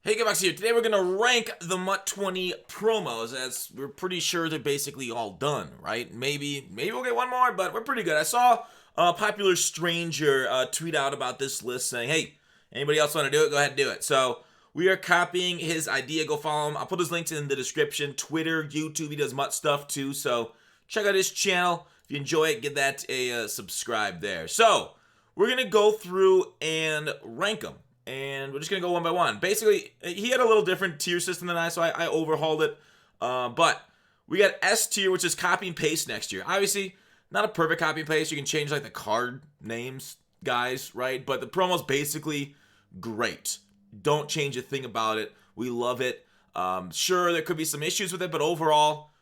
Hey, Gamax here. Today we're going to rank the Mutt 20 promos, as we're pretty sure they're basically all done, right? Maybe we'll get one more, but we're pretty good. I saw a popular stranger tweet out about this list saying, hey, anybody else want to do it? Go ahead and do it. So we are copying his idea. Go follow him. I'll put his links in the description. Twitter, YouTube, he does Mutt stuff too, so check out his channel. If you enjoy it, give that a subscribe there. So we're going to go through and rank them. And we're just going to go one by one. Basically, he had a little different tier system than I, so I overhauled it. But we got S tier, which is copy and paste next year. Obviously, not a perfect copy and paste. You can change like the card names, guys, right? But the promo's basically great. Don't change a thing about it. We love it. Sure, there could be some issues with it, but overall,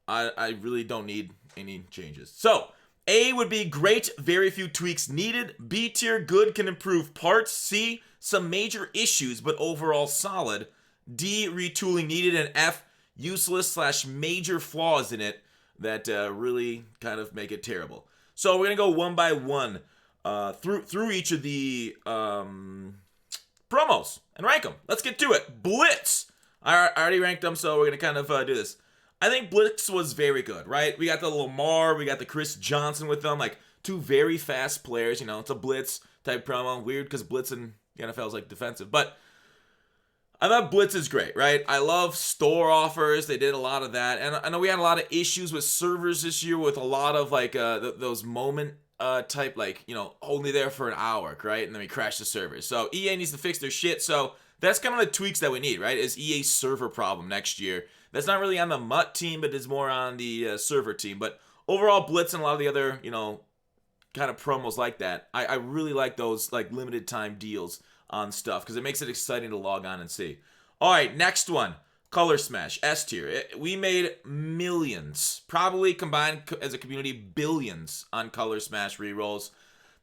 I really don't need any changes. So, A would be great, very few tweaks needed. B tier, good, can improve parts. C, some major issues, but overall solid. D, retooling needed. And F, useless / major flaws in it that really kind of make it terrible. So we're going to go one by one through each of the promos and rank them. Let's get to it. Blitz. I already ranked them, so we're going to kind of do this. I think Blitz was very good, right? We got the Lamar, we got the Chris Johnson with them, like two very fast players. You know, it's a Blitz type promo. Weird because Blitz in the NFL is like defensive, but I thought Blitz is great, right? I love store offers. They did a lot of that, and I know we had a lot of issues with servers this year with a lot of like those moment type, like, you know, only there for an hour, right? And then we crash the servers. So EA needs to fix their shit. So that's kind of the tweaks that we need, right? Is EA's server problem next year. That's not really on the Mutt team, but it's more on the server team. But overall, Blitz and a lot of the other, you know, kind of promos like that, I really like those like limited time deals on stuff because it makes it exciting to log on and see. All right, next one, Color Smash, S tier. We made millions, probably combined as a community, billions on Color Smash rerolls.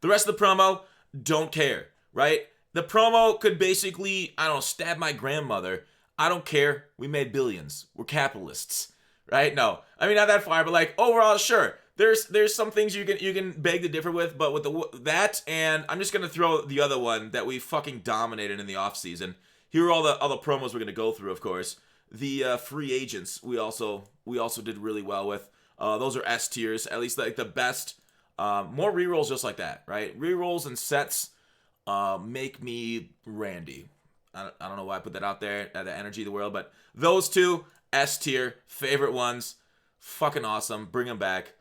The rest of the promo, don't care, right? The promo could basically, I don't know, stab my grandmother. I don't care. We made billions. We're capitalists, right? No, I mean, not that far, but like overall, sure. There's some things you can beg to differ with, but with that, and I'm just gonna throw the other one that we fucking dominated in the off season. Here are all the promos we're gonna go through, of course. The free agents we also did really well with. Those are S tiers, at least like the best. More rerolls just like that, right? Rerolls and sets make me Randy. I don't know why I put that out there at the energy of the world, but those two, S tier, favorite ones, fucking awesome. Bring them back.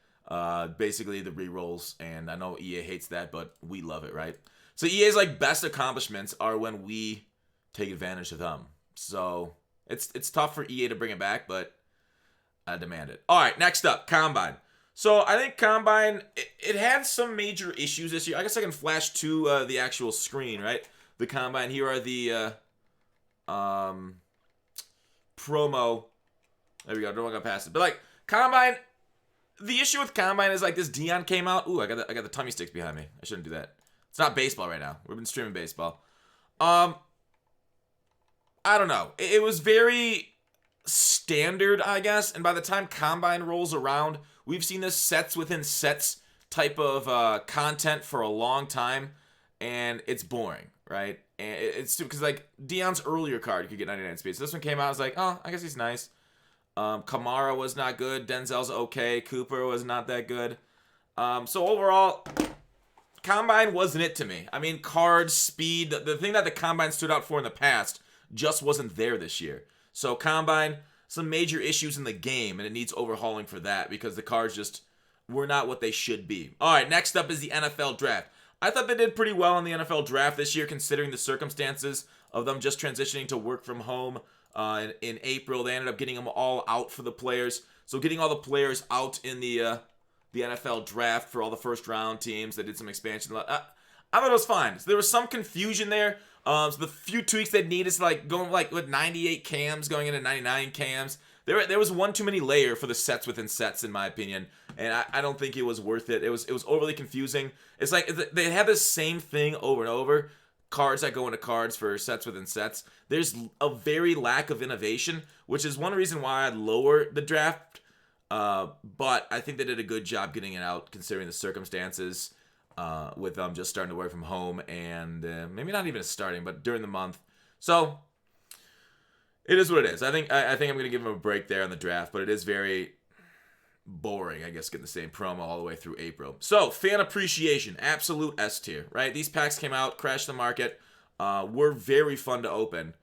Basically the rerolls, and I know EA hates that, but we love it, right? So EA's like best accomplishments are when we take advantage of them. So it's tough for EA to bring it back, but I demand it. All right, next up, Combine. So I think Combine, it had some major issues this year. I guess I can flash to the actual screen, right? The Combine. Here are the promo. There we go. Don't go past it. But like Combine, the issue with Combine is like this Dion came out. Ooh, I got the tummy sticks behind me. I shouldn't do that. It's not baseball right now. We've been streaming baseball. I don't know. It was very standard, I guess. And by the time Combine rolls around, we've seen this sets within sets type of content for a long time, and it's boring, right? And it's because like Dion's earlier card, you could get 99 speed. So this one came out, I was like, oh, I guess he's nice. Kamara was not good. Denzel's okay. Cooper was not that good. So overall, Combine wasn't it to me. I mean, cards, speed, the thing that the Combine stood out for in the past just wasn't there this year. So Combine, some major issues in the game, and it needs overhauling for that because the cards just were not what they should be. All right, next up is the NFL Draft. I thought they did pretty well in the NFL Draft this year considering the circumstances of them just transitioning to work from home. In April, they ended up getting them all out for the players. So getting all the players out in the NFL draft for all the first round teams, they did some expansion. I thought it was fine. So there was some confusion there. So the few tweaks they need is like going like with 98 cams going into 99 cams. There was one too many layer for the sets within sets, in my opinion, and I don't think it was worth it. It was overly confusing. It's like they had the same thing over and over. Cards that go into cards for sets within sets. There's a very lack of innovation, which is one reason why I'd lower the draft. But I think they did a good job getting it out considering the circumstances with them just starting to work from home and maybe not even starting, but during the month. So It is what it is. I think I'm going to give him a break there on the draft, but it is very boring, I guess, getting the same promo all the way through April. So, fan appreciation, absolute S tier, right? These packs came out, crashed the market, were very fun to open.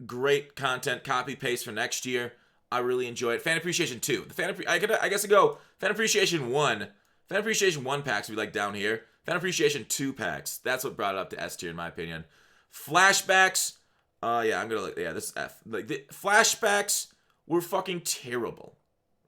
Great content, copy paste for next year. I really enjoy it. Fan appreciation 2. I guess I go fan appreciation 1. Fan appreciation 1 packs would be like down here. Fan appreciation 2 packs. That's what brought it up to S tier in my opinion. Flashbacks. This is F. Like the flashbacks were fucking terrible.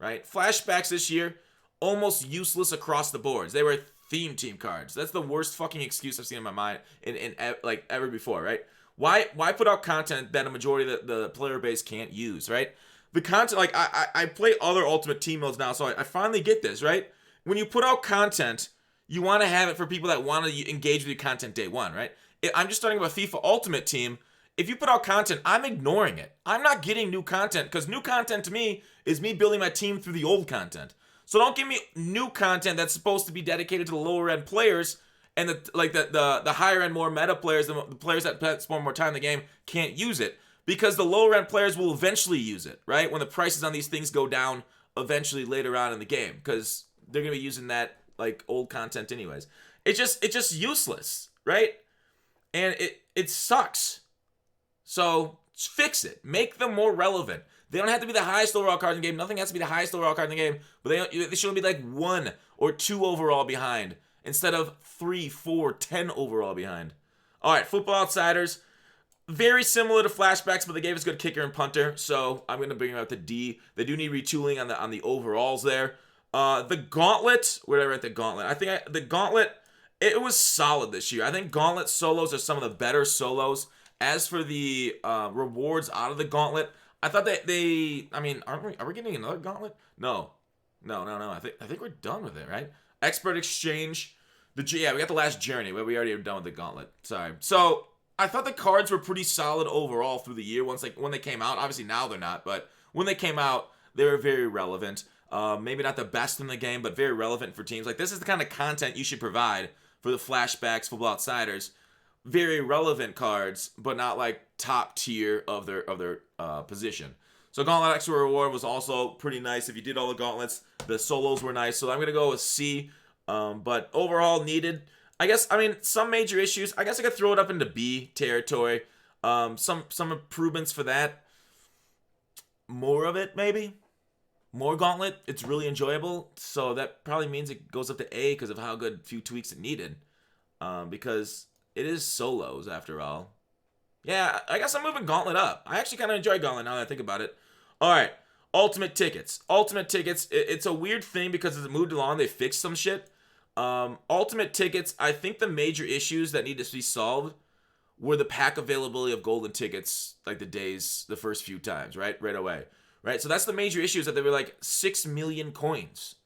Right? Flashbacks this year, almost useless across the boards. They were theme team cards. That's the worst fucking excuse I've seen in my mind in like ever before, right? Why put out content that a majority of the player base can't use, right? The content, like, I play other Ultimate Team modes now, so I finally get this, right? When you put out content, you want to have it for people that want to engage with your content day one, right? I'm just starting with FIFA Ultimate Team. If you put out content, I'm ignoring it. I'm not getting new content, because new content to me is me building my team through the old content. So don't give me new content that's supposed to be dedicated to the lower end players, and the higher end, more meta players, the players that spend more time in the game can't use it, because the lower end players will eventually use it, right? When the prices on these things go down eventually later on in the game, because they're gonna be using that like old content anyways. It's just useless, right? And it sucks. So fix it. Make them more relevant. They don't have to be the highest overall card in the game. Nothing has to be the highest overall card in the game. But they should be like 1 or 2 overall behind instead of 3, 4, 10 overall behind. All right, Football Outsiders. Very similar to Flashbacks, but they gave us good kicker and punter. So I'm going to bring them out to D. They do need retooling on the overalls there. The Gauntlet. Where did I write the Gauntlet? The Gauntlet, it was solid this year. I think Gauntlet solos are some of the better solos. As for the rewards out of the Gauntlet, I thought are we getting another Gauntlet? No. I think we're done with it, right? Expert Exchange. We got the last Journey, but we already are done with the Gauntlet. Sorry. So I thought the cards were pretty solid overall through the year. When they came out, obviously now they're not, but when they came out, they were very relevant. Maybe not the best in the game, but very relevant for teams. Like, this is the kind of content you should provide for the Flashbacks, Football Outsiders. Very relevant cards, but not like top tier of their position. So Gauntlet Extra Reward was also pretty nice. If you did all the gauntlets, the solos were nice. So I'm gonna go with C. But overall needed. Some major issues. I guess I could throw it up into B territory. Some improvements for that. More of it maybe. More Gauntlet. It's really enjoyable. So that probably means it goes up to A because of how good few tweaks it needed. Because it is solos, after all. Yeah, I guess I'm moving Gauntlet up. I actually kind of enjoy Gauntlet now that I think about it. All right, Ultimate Tickets. Ultimate Tickets, it's a weird thing because as it moved along, they fixed some shit. Ultimate Tickets, I think the major issues that need to be solved were the pack availability of golden tickets, like the first few times, right away. Right, so that's the major issue, is that they were like 6 million coins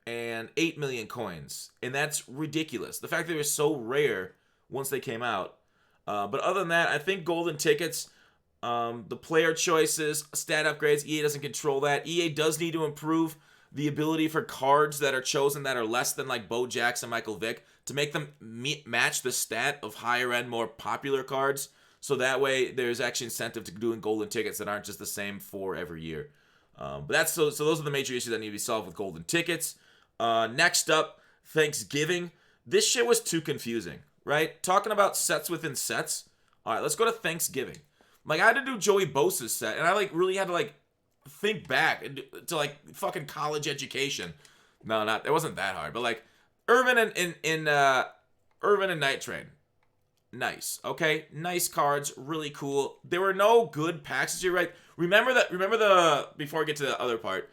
and 8 million coins, and that's ridiculous. The fact that they were so rare once they came out. But other than that, I think golden tickets, the player choices, stat upgrades, EA doesn't control that. EA does need to improve the ability for cards that are chosen that are less than like Bo Jackson, Michael Vick, to make them match the stat of higher end, more popular cards. So that way there's actually incentive to doing golden tickets that aren't just the same for every year. But those are the major issues that need to be solved with golden tickets. Next up, Thanksgiving. This shit was too confusing. Right? Talking about sets within sets. All right, let's go to Thanksgiving. Like, I had to do Joey Bosa's set, and I really had to think back to fucking college education. No, it wasn't that hard, but Irvin and Night Train. Nice. Okay, nice cards, really cool. There were no good packs this year, right? Remember before I get to the other part.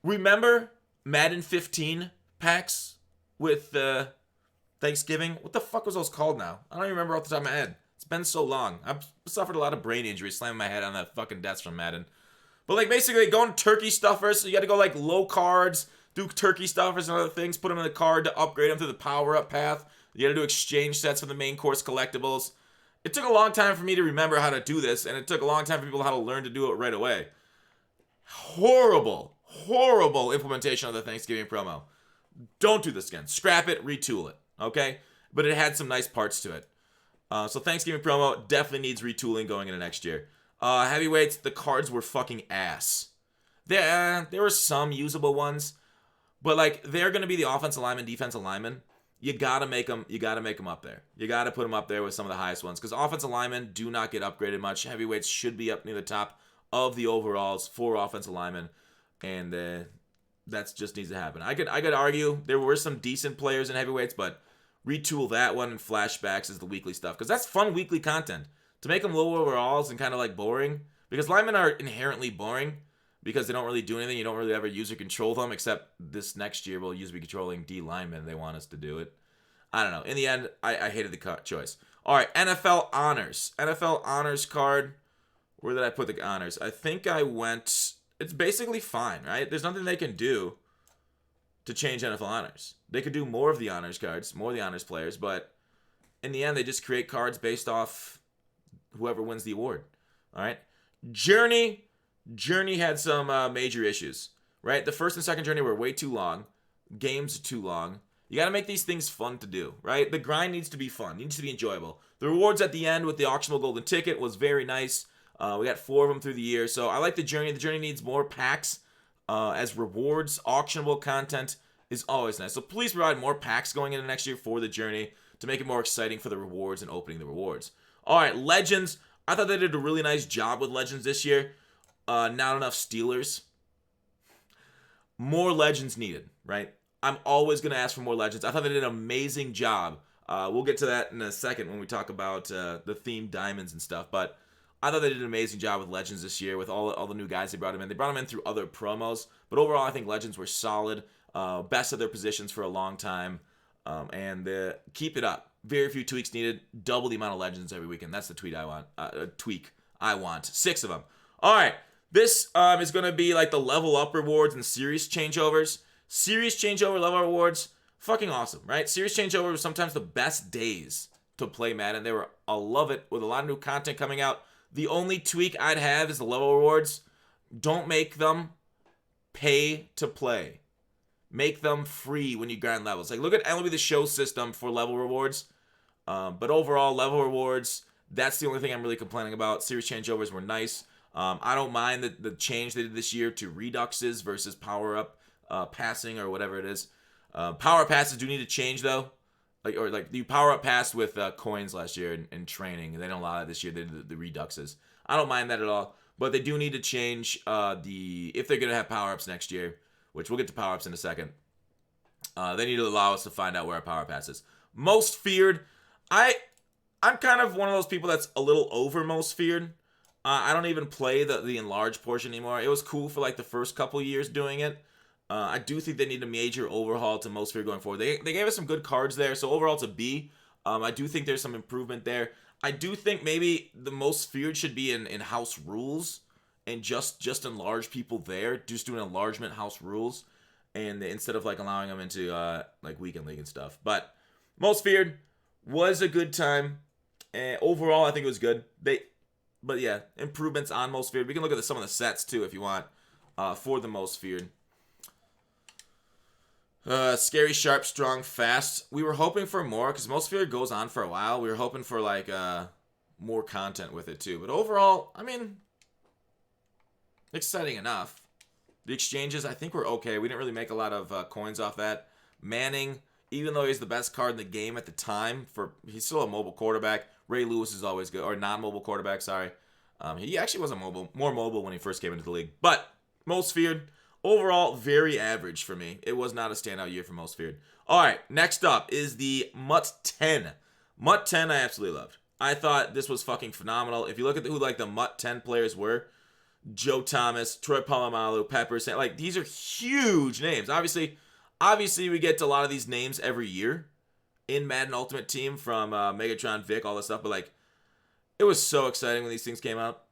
Remember Madden 15 packs with Thanksgiving? What the fuck was those called now? I don't even remember off the top of my head. It's been so long. I've suffered a lot of brain injuries slamming my head on that fucking desk from Madden. But basically going turkey stuffers, so you got to go low cards, do turkey stuffers and other things, put them in the card to upgrade them through the power-up path. You got to do exchange sets for the main course collectibles. It took a long time for me to remember how to do this, and it took a long time for people how to learn to do it right away. Horrible implementation of the Thanksgiving promo. Don't do this again. Scrap it, retool it. Okay? But it had some nice parts to it. So Thanksgiving promo definitely needs retooling going into next year. Heavyweights, the cards were fucking ass. There were some usable ones, but like they're gonna be the offensive lineman, defensive lineman. You gotta make them. You gotta make them up there. You gotta put them up there with some of the highest ones because offensive linemen do not get upgraded much. Heavyweights should be up near the top of the overalls for offensive linemen, and that just needs to happen. I could argue there were some decent players in heavyweights, but retool that one and flashbacks is the weekly stuff because that's fun weekly content. To make them low overalls and kind of like boring because linemen are inherently boring because they don't really do anything. You don't really ever user control them except this next year we'll user be controlling D linemen. They want us to do it. I don't know. In the end, I hated the choice. All right, NFL honors. NFL honors card. Where did I put the honors? I think I went... It's basically fine, right? There's nothing they can do to change NFL honors. They could do more of the honors cards, more of the honors players, but in the end, they just create cards based off whoever wins the award. All right? Journey had some major issues, right? The first and second journey were way too long. Games are too long. You got to make these things fun to do, right? The grind needs to be fun. It needs to be enjoyable. The rewards at the end with the auctionable golden ticket was very nice. We got 4 of them through the year. So I like the journey. The journey needs more packs as rewards. Auctionable content is always nice. So please provide more packs going into next year for the journey to make it more exciting for the rewards and opening the rewards. All right, Legends. I thought they did a really nice job with Legends this year. Not enough Steelers. More Legends needed, right? I'm always going to ask for more Legends. I thought they did an amazing job. We'll get to that in a second when we talk about the themed diamonds and stuff. But I thought they did an amazing job with Legends this year with all the new guys they brought them in. They brought them in through other promos. But overall, I think Legends were solid. Best of their positions for a long time. And keep it up. Very few tweaks needed. Double the amount of Legends every weekend. That's the tweak I want. 6 of them. All right. This is going to be like the level up rewards and series changeovers. Series changeover level rewards, fucking awesome, right? Series changeover was sometimes the best days to play Madden. I love it with a lot of new content coming out. The only tweak I'd have is the level rewards. Don't make them pay to play. Make them free when you grind levels. Like, look at MLB The Show system for level rewards. But overall, level rewards, that's the only thing I'm really complaining about. Series changeovers were nice. I don't mind the change they did this year to reduxes versus power-up passing or whatever it is. Power passes do need to change, though. Like you power-up passed with coins last year in training. And they don't allow that this year. They did the reduxes. I don't mind that at all. But they do need to change if they're going to have power-ups next year, which we'll get to power-ups in a second. They need to allow us to find out where our power pass is. Most feared. I'm kind of one of those people that's a little over most feared. I don't even play the enlarged portion anymore. It was cool for like the first couple years doing it. I do think they need a major overhaul to most feared going forward. They gave us some good cards there, so overall it's a B. I do think there's some improvement there. I do think maybe the most feared should be in house rules and just enlarge people there. Just do an enlargement house rules, and instead of like allowing them into like weekend league and stuff. But most feared was a good time. Overall, I think it was good. But yeah, improvements on most feared. We can look at some of the sets too if you want for the most feared. Scary, sharp, strong, fast. We were hoping for more because most feared goes on for a while. We were hoping for like more content with it too. But overall, I mean, exciting enough. The exchanges, I think, were okay. We didn't really make a lot of coins off that. Manning, even though he's the best card in the game at the time, he's still a mobile quarterback. Ray Lewis is always good, or non-mobile quarterback, sorry. He actually wasn't more mobile when he first came into the league. But most feared, overall, very average for me. It was not a standout year for most feared. All right, next up is the Mutt 10. Mutt 10 I absolutely loved. I thought this was fucking phenomenal. If you look at who like the Mutt 10 players were, Joe Thomas, Troy Polamalu, Peppers, like these are huge names. Obviously we get to a lot of these names every year in Madden Ultimate Team from Megatron, Vic, all this stuff. But like, it was so exciting when these things came out.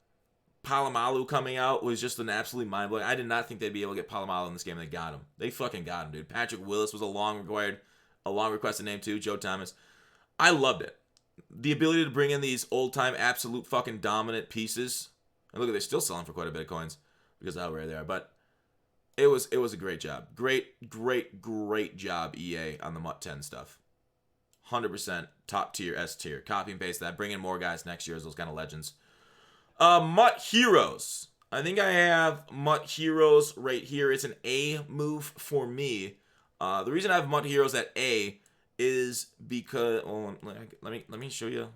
Polamalu coming out was just an absolutely mind-blowing. I did not think they'd be able to get Polamalu in this game, and they got him. They fucking got him, dude. Patrick Willis was a long requested name too. Joe Thomas. I loved it. The ability to bring in these old-time absolute fucking dominant pieces. And look, they're still selling for quite a bit of coins because of how rare they are. But it was a great job. Great job, EA, on the Mutt 10 stuff. 100% top tier, S tier. Copy and paste that. Bring in more guys next year as those kind of legends. Mutt Heroes. I think I have Mutt Heroes right here. It's an A move for me. The reason I have Mutt Heroes at A is because, well, let me show you.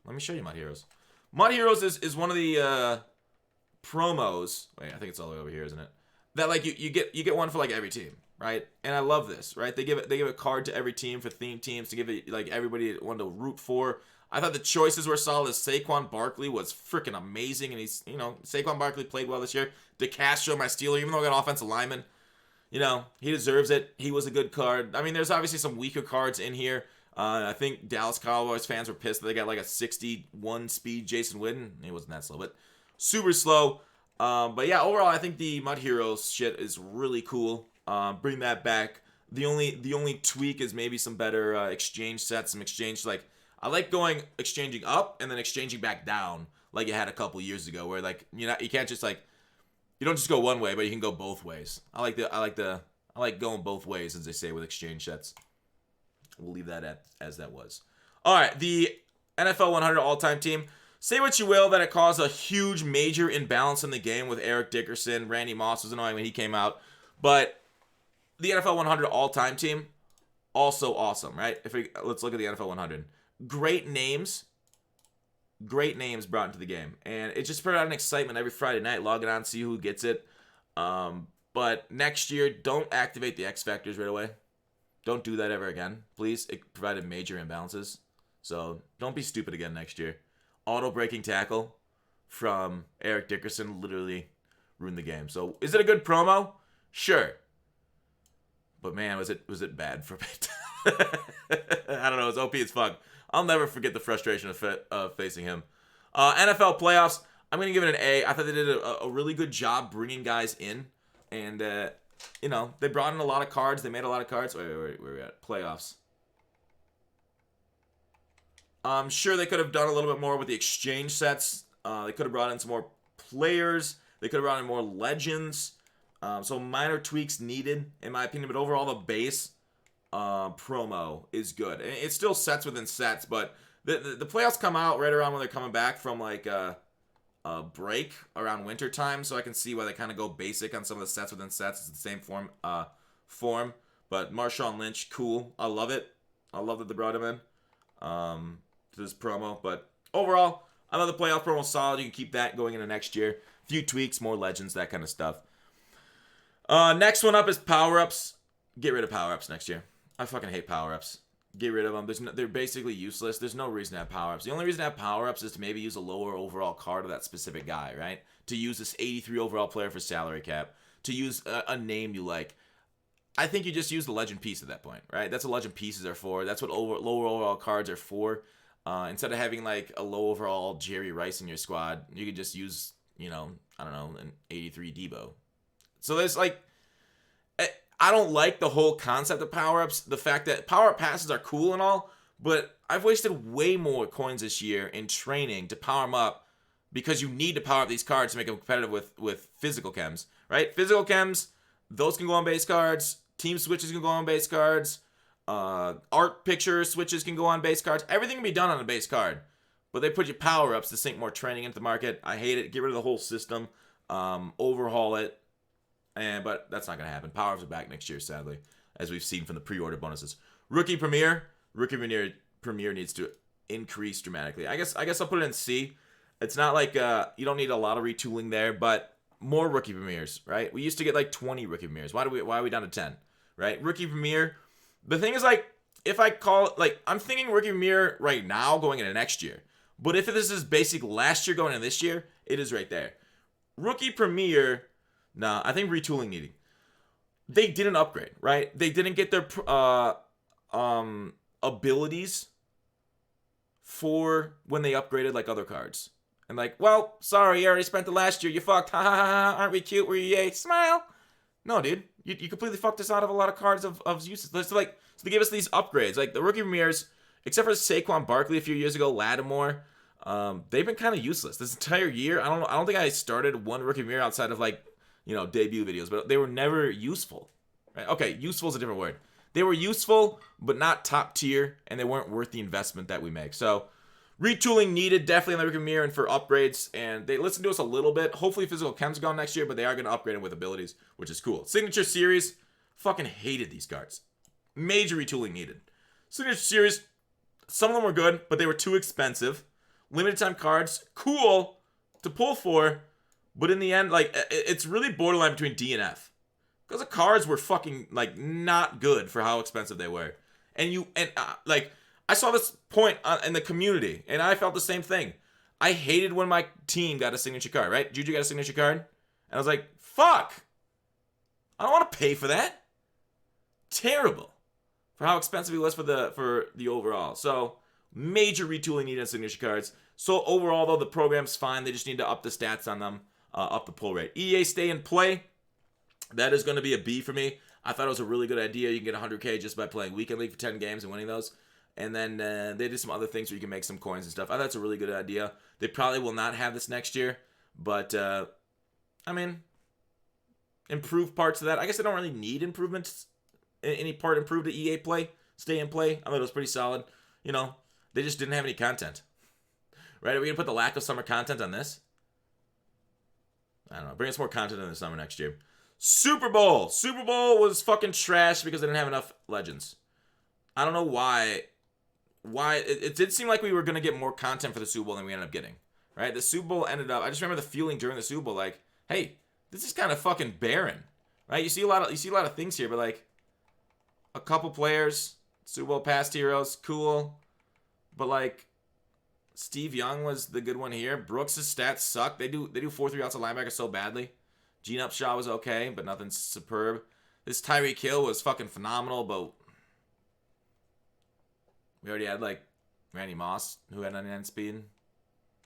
Let me show you Mutt Heroes. Mutt Heroes is one of the promos. Wait, I think it's all the way over here, isn't it? That like you get one for like every team, right? And I love this, right? They give a card to every team for theme teams to give it like everybody one to root for. I thought the choices were solid. Saquon Barkley was freaking amazing, and he's, Saquon Barkley played well this year. DeCastro, my Steeler, even though I got offensive lineman, he deserves it. He was a good card. I mean, there's obviously some weaker cards in here. I think Dallas Cowboys fans were pissed that they got like a 61 speed Jason Witten. He wasn't that slow, but super slow. But yeah, overall, I think the Mutt Heroes shit is really cool. Bring that back. The only tweak is maybe some better exchange sets, some exchange like. I like exchanging up and then exchanging back down like you had a couple years ago, where like you can't just like you don't just go one way, but you can go both ways. I like going both ways, as they say with exchange sets. We'll leave that as that was. All right, the NFL 100 all-time team. Say what you will that it caused a huge major imbalance in the game with Eric Dickerson. Randy Moss was annoying when he came out, but the NFL 100 all-time team also awesome, right? Let's look at the NFL 100. Great names brought into the game, and it just brought out an excitement every Friday night. Logging on, see who gets it. But next year, don't activate the X Factors right away. Don't do that ever again, please. It provided major imbalances, so don't be stupid again next year. Auto breaking tackle from Eric Dickerson literally ruined the game. So is it a good promo? Sure, but man, was it bad for bit? I don't know. It's OP as fuck. I'll never forget the frustration of facing him. NFL playoffs, I'm going to give it an A. I thought they did a really good job bringing guys in. And, they brought in a lot of cards. They made a lot of cards. Wait, where are we at? Playoffs. I'm sure they could have done a little bit more with the exchange sets. They could have brought in some more players. They could have brought in more legends. So minor tweaks needed, in my opinion. But overall, the base promo is good. It's still sets within sets, but the playoffs come out right around when they're coming back from like a break around winter time, so I can see why they kind of go basic on some of the sets within sets. It's the same form. But Marshawn Lynch, cool. I love it. I love that they brought him in to this promo. But overall, I love the playoff promo solid. You can keep that going into next year. Few tweaks, more legends, that kind of stuff. Next one up is power-ups. Get rid of power-ups next year. I fucking hate power-ups. Get rid of them. They're basically useless. There's no reason to have power-ups. The only reason to have power-ups is to maybe use a lower overall card of that specific guy, right? To use this 83 overall player for salary cap. To use a name you like. I think you just use the legend piece at that point, right? That's what legend pieces are for. That's what lower overall cards are for. Instead of having like a low overall Jerry Rice in your squad, you could just use, I don't know, an 83 Debo. So there's like... I don't like the whole concept of power-ups. The fact that power-up passes are cool and all, but I've wasted way more coins this year in training to power them up because you need to power up these cards to make them competitive with physical chems, right? Physical chems, those can go on base cards. Team switches can go on base cards. Art picture switches can go on base cards. Everything can be done on a base card, but they put you power-ups to sink more training into the market. I hate it. Get rid of the whole system. Overhaul it. But that's not going to happen. Power-ups are back next year, sadly, as we've seen from the pre-order bonuses. Rookie Premier needs to increase dramatically. I guess I'll put it in C. It's not like you don't need a lot of retooling there, but more Rookie Premiers, right? We used to get like 20 Rookie Premiers. Why are we down to 10, right? Rookie Premier. The thing is, like, if I call it, like, I'm thinking Rookie Premier right now going into next year. But if this is basic last year going into this year, it is right there. Rookie Premier... Nah, I think retooling needed. They didn't upgrade, right? They didn't get their abilities for when they upgraded like other cards. And like, well, sorry, you already spent the last year. You fucked. Ha ha ha. Aren't we cute? Were you yay? Smile. No, dude. You completely fucked us out of a lot of cards of uses. So they gave us these upgrades. Like the Rookie Premiers, except for Saquon Barkley a few years ago, Lattimore, they've been kind of useless. This entire year, I don't think I started one Rookie Premier outside of like, debut videos, but they were never useful. Right? Okay, useful is a different word. They were useful, but not top tier, and they weren't worth the investment that we make. So, Retooling needed, definitely on the mirror and for upgrades, and they listened to us a little bit. Hopefully physical chem's gone next year, but they are going to upgrade them with abilities, which is cool. Signature Series, fucking hated these cards. Major retooling needed. Signature Series, some of them were good, but they were too expensive. Limited time cards, cool to pull for, but in the end, like, it's really borderline between D and F. Because the cards were fucking, like, not good for how expensive they were. Like, I saw this point in the community, and I felt the same thing. I hated when my team got a signature card, right? Juju got a signature card, and I was like, fuck! I don't want to pay for that. Terrible. For how expensive it was for the overall. So, major retooling needed on signature cards. So, overall, though, the program's fine. They just need to up the stats on them, up the pull rate. EA Stay and Play. That is going to be a B for me. I thought it was a really good idea. You can get 100K just by playing Weekend League for 10 games and winning those. And then they did some other things where you can make some coins and stuff. I thought it's a really good idea. They probably will not have this next year. But, I mean, improve parts of that. I guess they don't really need improvements. Any part improved to EA Play, Stay and Play. I thought it was pretty solid. You know, they just didn't have any content. Right? Are we going to put the lack of summer content on this? I don't know. Bring us more content in the summer next year. Super Bowl. Super Bowl was fucking trash because they didn't have enough legends. I don't know why. It did seem like we were going to get more content for the Super Bowl than we ended up getting. Right? The Super Bowl ended up, I just remember the feeling during the Super Bowl like, hey, this is kind of fucking barren. Right? You see a lot of things here, but like a couple players, Super Bowl past heroes, cool. But like Steve Young was the good one here. Brooks' stats suck. They do 4-3 outside linebacker so badly. Gene Upshaw was okay, but nothing superb. This Tyreek Hill was fucking phenomenal, but we already had, like, Randy Moss, who had 99 speed.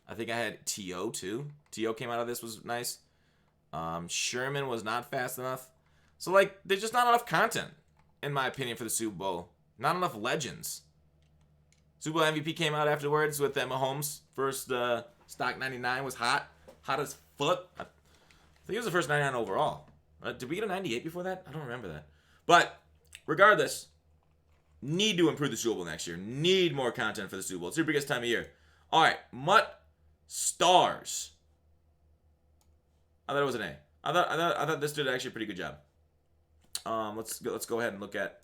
I think I had T.O. too. T.O. came out of this, was nice. Sherman was not fast enough. So, like, there's just not enough content, in my opinion, for the Super Bowl. Not enough legends. Super Bowl MVP came out afterwards with Mahomes. First stock 99 was hot. Hot as fuck. I think it was the first 99 overall. Did we get a 98 before that? I don't remember that. But, regardless, need to improve the Super Bowl next year. Need more content for the Super Bowl. It's your biggest time of year. Alright, Mutt Stars. I thought it was an A. I thought this did actually a pretty good job. Let's go ahead and look at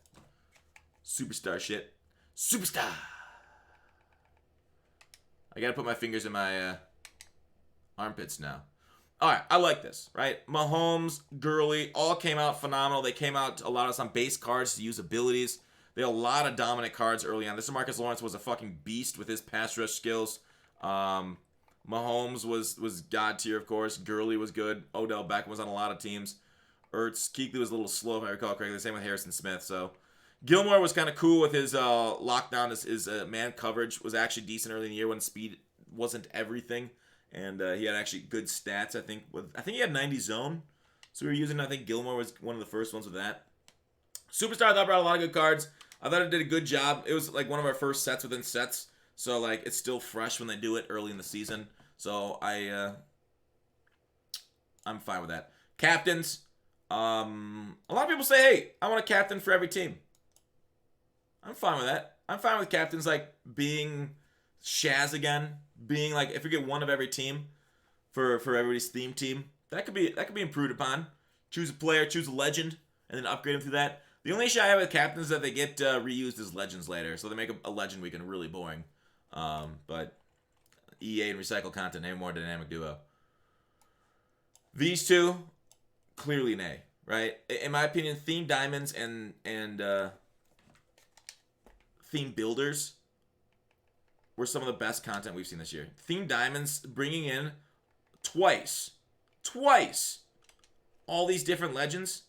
Superstar shit. Superstar! I gotta put my fingers in my armpits now. Alright, I like this, right? Mahomes, Gurley, all came out phenomenal. They came out, allowed us on base cards to use abilities. They had a lot of dominant cards early on. This Marcus Lawrence was a fucking beast with his pass rush skills. Mahomes was god tier, of course. Gurley was good. Odell Beckham was on a lot of teams. Ertz, Kuechly was a little slow, if I recall correctly. Same with Harrison Smith. So Gilmore was kind of cool with his lockdown. His man coverage was actually decent early in the year when speed wasn't everything. And he had actually good stats, I think. I think he had 90 zone. So we were using, I think Gilmore was one of the first ones with that. Superstar, I thought, brought a lot of good cards. I thought it did a good job. It was like one of our first sets within sets. So like it's still fresh when they do it early in the season. So I'm fine with that. Captains. A lot of people say, hey, I want a captain for every team. I'm fine with that. I'm fine with captains like being Shaz again. Being like, if we get one of every team for everybody's theme team, that could be improved upon. Choose a player, choose a legend, and then upgrade them through that. The only issue I have with captains is that they get reused as legends later, so they make a legend weekend really boring. But EA and recycle content, name more dynamic duo. These two, clearly an A, right? In my opinion, theme diamonds and theme builders were some of the best content we've seen this year. Theme diamonds bringing in twice, all these different legends.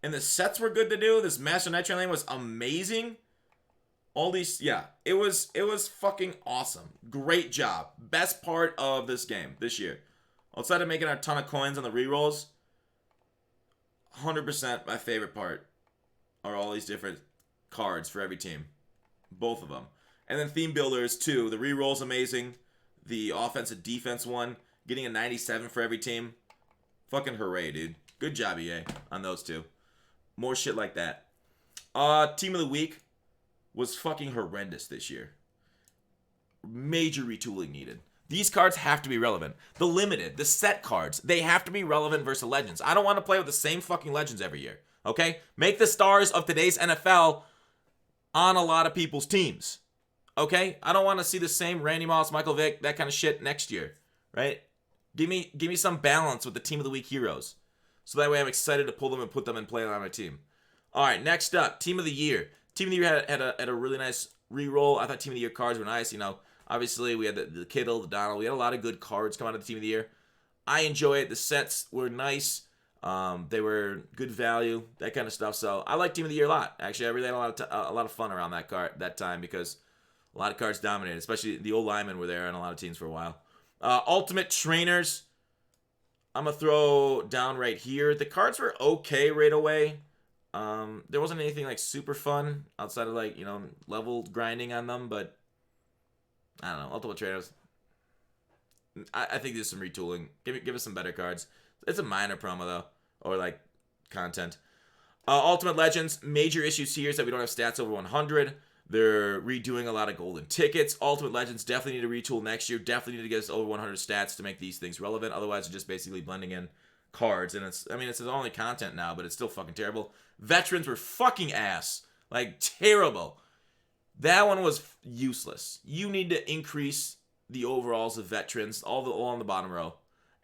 And the sets were good to do. This Master Nitro lane was amazing. All these, yeah, it was fucking awesome. Great job. Best part of this game this year. Outside of making a ton of coins on the rerolls, 100% my favorite part are all these different cards for every team. Both of them. And then theme builders too. The reroll's amazing. The offense and defense one, getting a 97 for every team. Fucking hooray, dude. Good job, EA, on those two. More shit like that. Team of the week was fucking horrendous this year. major retooling needed. These cards have to be relevant. The limited, the set cards, they have to be relevant versus legends. I don't want to play with the same fucking legends every year, okay? Make the stars of today's NFL on a lot of people's teams, okay? I don't want to see the same Randy Moss, Michael Vick, that kind of shit next year, right? Give me some balance with the Team of the Week heroes. So that way I'm excited to pull them and put them and play on my team. All right, next up, Team of the Year. Team of the Year had a really nice re-roll. I thought Team of the Year cards were nice. You know, obviously we had the Kittle, the Donald. We had a lot of good cards come out of the Team of the Year. I enjoy it. The sets were nice. They were good value, that kind of stuff. So I like Team of the Year a lot. Actually, I really had a lot of fun around that time because a lot of cards dominated. Especially the old linemen were there on a lot of teams for a while. Ultimate Trainers. I'm going to throw down right here. The cards were okay right away. There wasn't anything like super fun outside of like, you know, level grinding on them, but I don't know. Ultimate Trainers. I think there's some retooling. Give us some better cards. It's a minor promo though, or like content. Ultimate Legends. Major issues here is that we don't have stats over 100. They're redoing a lot of golden tickets. Ultimate Legends definitely need to retool next year. Definitely need to get us over 100 stats to make these things relevant. Otherwise, it's just basically blending in cards. And it's only content now, but it's still fucking terrible. Veterans were fucking ass. Like, terrible. That one was useless. You need to increase the overalls of Veterans, all on the bottom row.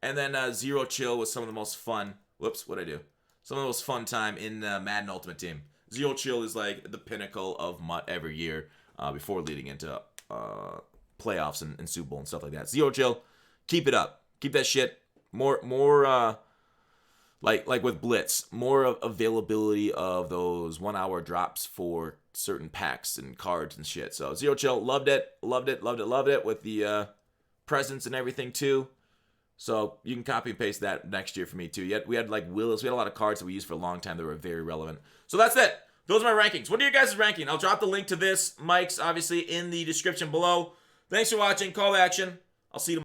And then Zero Chill was some of the most fun. Whoops, what'd I do? Some of the most fun time in Madden Ultimate Team. Zero Chill is like the pinnacle of Mutt every year before leading into playoffs and Super Bowl and stuff like that. Zero Chill, keep it up. Keep that shit. More like with Blitz, more availability of those 1 hour drops for certain packs and cards and shit. So Zero Chill, loved it with the presents and everything too. So you can copy and paste that next year for me too. Yet we had like Willis. We had a lot of cards that we used for a long time that were very relevant. So that's it. Those are my rankings. What are your guys' ranking? I'll drop the link to this, Mike's, obviously, in the description below. Thanks for watching. Call to action. I'll see you tomorrow.